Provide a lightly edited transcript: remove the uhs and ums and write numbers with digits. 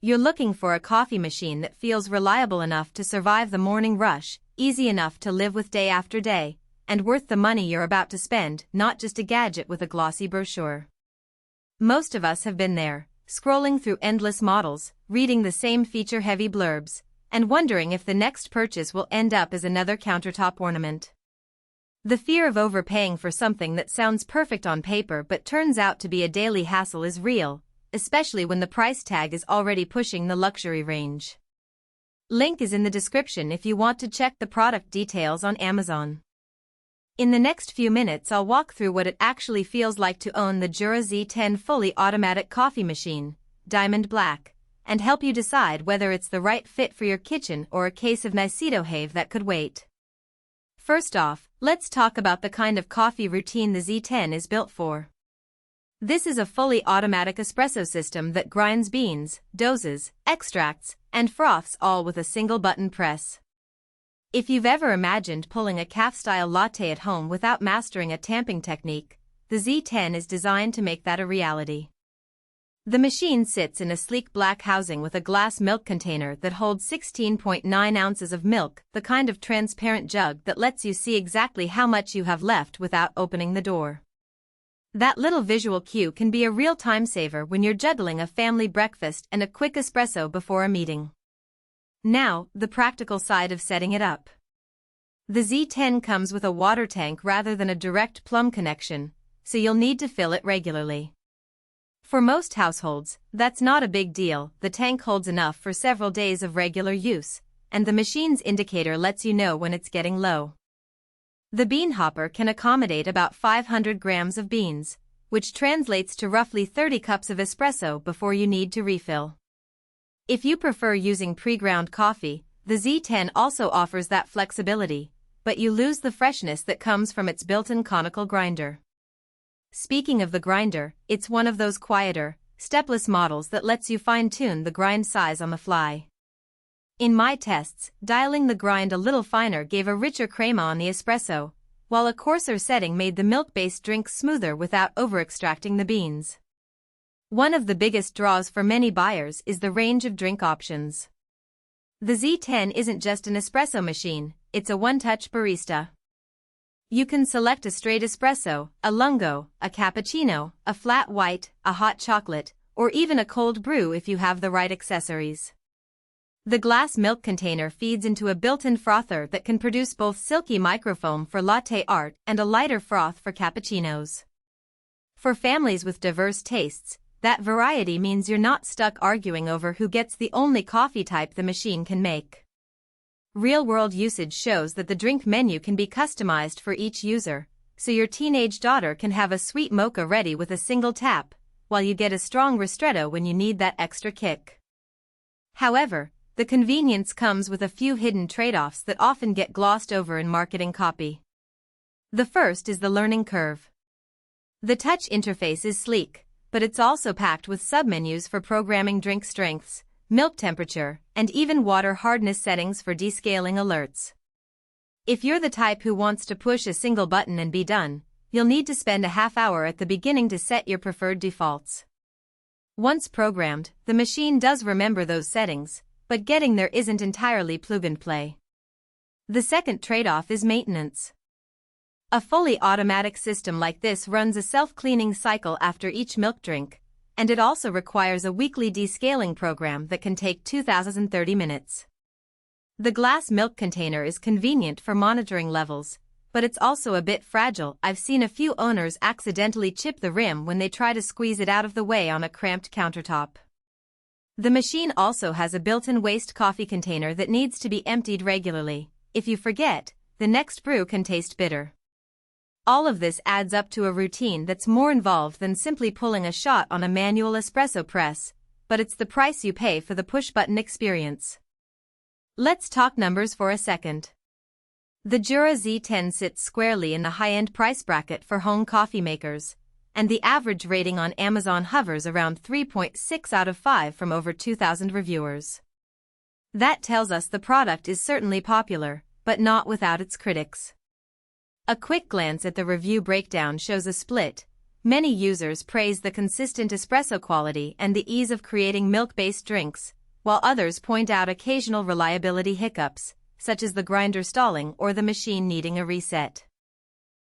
You're looking for a coffee machine that feels reliable enough to survive the morning rush, easy enough to live with day after day, and worth the money you're about to spend, not just a gadget with a glossy brochure. Most of us have been there, scrolling through endless models, reading the same feature-heavy blurbs, and wondering if the next purchase will end up as another countertop ornament. The fear of overpaying for something that sounds perfect on paper but turns out to be a daily hassle is real, especially when the price tag is already pushing the luxury range. Link is in the description if you want to check the product details on Amazon. In the next few minutes I'll walk through what it actually feels like to own the Jura Z10 fully automatic coffee machine, Diamond Black, and help you decide whether it's the right fit for your kitchen or a case of Nicito Have that could wait. First off, let's talk about the kind of coffee routine the Z10 is built for. This is a fully automatic espresso system that grinds beans, doses, extracts, and froths all with a single button press. If you've ever imagined pulling a cafe-style latte at home without mastering a tamping technique, the Z10 is designed to make that a reality. The machine sits in a sleek black housing with a glass milk container that holds 16.9 ounces of milk, the kind of transparent jug that lets you see exactly how much you have left without opening the door. That little visual cue can be a real time saver when you're juggling a family breakfast and a quick espresso before a meeting. Now, the practical side of setting it up. The Z10 comes with a water tank rather than a direct plumb connection, so you'll need to fill it regularly. For most households, that's not a big deal. The tank holds enough for several days of regular use, and the machine's indicator lets you know when it's getting low. The bean hopper can accommodate about 500 grams of beans, which translates to roughly 30 cups of espresso before you need to refill. If you prefer using pre-ground coffee, the Z10 also offers that flexibility, but you lose the freshness that comes from its built-in conical grinder. Speaking of the grinder, it's one of those quieter, stepless models that lets you fine-tune the grind size on the fly. In my tests, dialing the grind a little finer gave a richer crema on the espresso, while a coarser setting made the milk-based drink smoother without over-extracting the beans. One of the biggest draws for many buyers is the range of drink options. The Z10 isn't just an espresso machine, it's a one-touch barista. You can select a straight espresso, a lungo, a cappuccino, a flat white, a hot chocolate, or even a cold brew if you have the right accessories. The glass milk container feeds into a built-in frother that can produce both silky microfoam for latte art and a lighter froth for cappuccinos. For families with diverse tastes, that variety means you're not stuck arguing over who gets the only coffee type the machine can make. Real-world usage shows that the drink menu can be customized for each user, so your teenage daughter can have a sweet mocha ready with a single tap, while you get a strong ristretto when you need that extra kick. However, the convenience comes with a few hidden trade-offs that often get glossed over in marketing copy. The first is the learning curve. The touch interface is sleek, but it's also packed with submenus for programming drink strengths, milk temperature, and even water hardness settings for descaling alerts. If you're the type who wants to push a single button and be done, you'll need to spend a half hour at the beginning to set your preferred defaults. Once programmed, the machine does remember those settings, but getting there isn't entirely plug-and-play. The second trade-off is maintenance. A fully automatic system like this runs a self-cleaning cycle after each milk drink, and it also requires a weekly descaling program that can take 2,030 minutes. The glass milk container is convenient for monitoring levels, but it's also a bit fragile. I've seen a few owners accidentally chip the rim when they try to squeeze it out of the way on a cramped countertop. The machine also has a built-in waste coffee container that needs to be emptied regularly. If you forget, the next brew can taste bitter. All of this adds up to a routine that's more involved than simply pulling a shot on a manual espresso press, but it's the price you pay for the push-button experience. Let's talk numbers for a second. The Jura Z10 sits squarely in the high-end price bracket for home coffee makers, and the average rating on Amazon hovers around 3.6 out of 5 from over 2,000 reviewers. That tells us the product is certainly popular, but not without its critics. A quick glance at the review breakdown shows a split, Many users praise the consistent espresso quality and the ease of creating milk-based drinks, while others point out occasional reliability hiccups, such as the grinder stalling or the machine needing a reset.